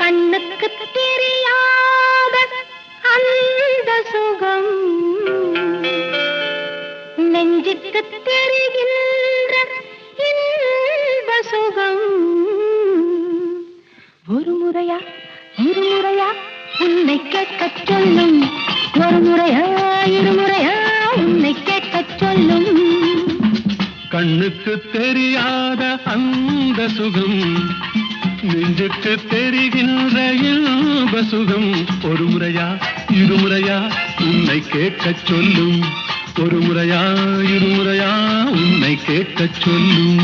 கண்ணுக்கு தெரியாத அந்த சுகம் நெஞ்சுக்கு தெரிகின்ற இன்ப சுகம் ஒரு முறையா உன்னை கேட்கச் சொல்லும் ஒரு முறையா இருமுறையா உன்னை கேட்கச் சொல்லும் கண்ணுக்கு தெரியாத அந்த சுகம் நெஞ்சுக்கு தெரிகின்ற இன்ப சுகம் ஒரு முறையா இருமுறையா உன்னை கேட்கச் சொல்லும் ஒரு முறையா இருமுறையா உன்னை கேட்கச் சொல்லும்